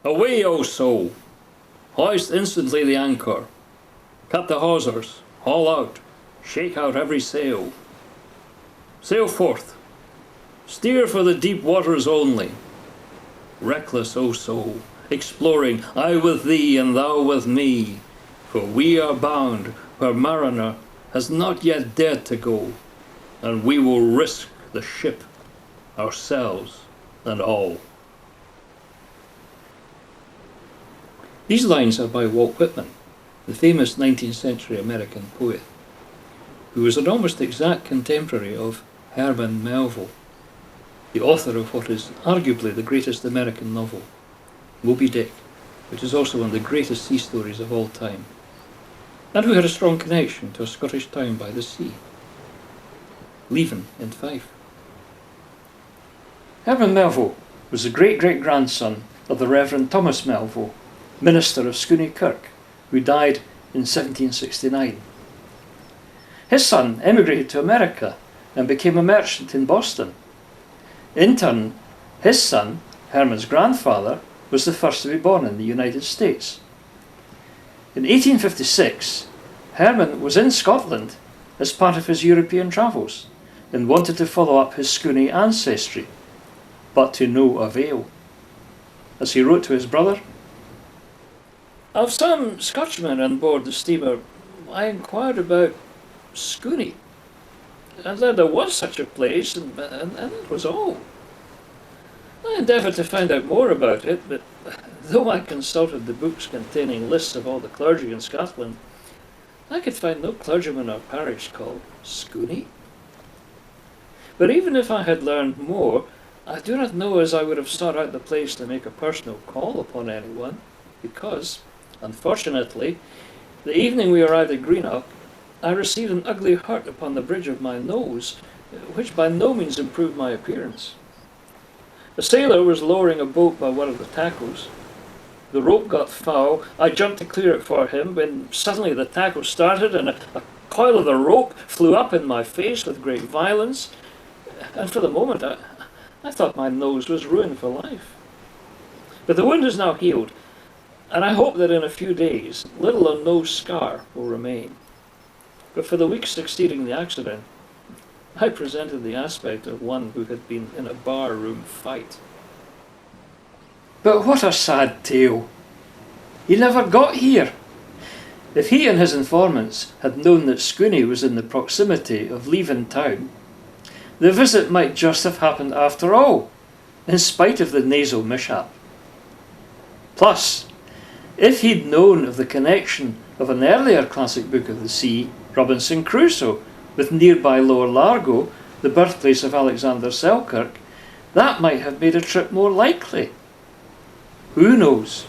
Away, O soul! Hoist instantly the anchor. Cut the hawsers, haul out, shake out every sail. Sail forth. Steer for the deep waters only. Reckless, O soul, exploring, I with thee and thou with me, for we are bound where mariner has not yet dared to go, and we will risk the ship, ourselves, and all. These lines are by Walt Whitman, the famous 19th century American poet, who was an almost exact contemporary of Herman Melville, the author of what is arguably the greatest American novel, Moby-Dick, which is also one of the greatest sea stories of all time, and who had a strong connection to a Scottish town by the sea, Leven in Fife. Herman Melville was the great-great-grandson of the Reverend Thomas Melville, minister of Scooney Kirk, who died in 1769. His son emigrated to America and became a merchant in Boston. In turn, his son, Herman's grandfather, was the first to be born in the United States. In 1856, Herman was in Scotland as part of his European travels and wanted to follow up his Scooney ancestry, but to no avail. As he wrote to his brother, "Of some Scotchmen on board the steamer, I inquired about Scooney, and that there was such a place, and that was all. I endeavoured to find out more about it, but though I consulted the books containing lists of all the clergy in Scotland, I could find no clergyman or parish called Scooney. But even if I had learned more, I do not know as I would have sought out the place to make a personal call upon anyone, because, unfortunately, the evening we arrived at Greenock, I received an ugly hurt upon the bridge of my nose, which by no means improved my appearance. A sailor was lowering a boat by one of the tackles. The rope got foul. I jumped to clear it for him, when suddenly the tackle started and a coil of the rope flew up in my face with great violence, and for the moment I thought my nose was ruined for life. But the wound is now healed, and I hope that in a few days little or no scar will remain. But for the week succeeding the accident, I presented the aspect of one who had been in a bar-room fight." But what a sad tale! He never got here. If he and his informants had known that Scooney was in the proximity of Leven town, the visit might just have happened after all, in spite of the nasal mishap. Plus, if he'd known of the connection of an earlier classic book of the sea, Robinson Crusoe, with nearby Lower Largo, the birthplace of Alexander Selkirk, that might have made a trip more likely. Who knows?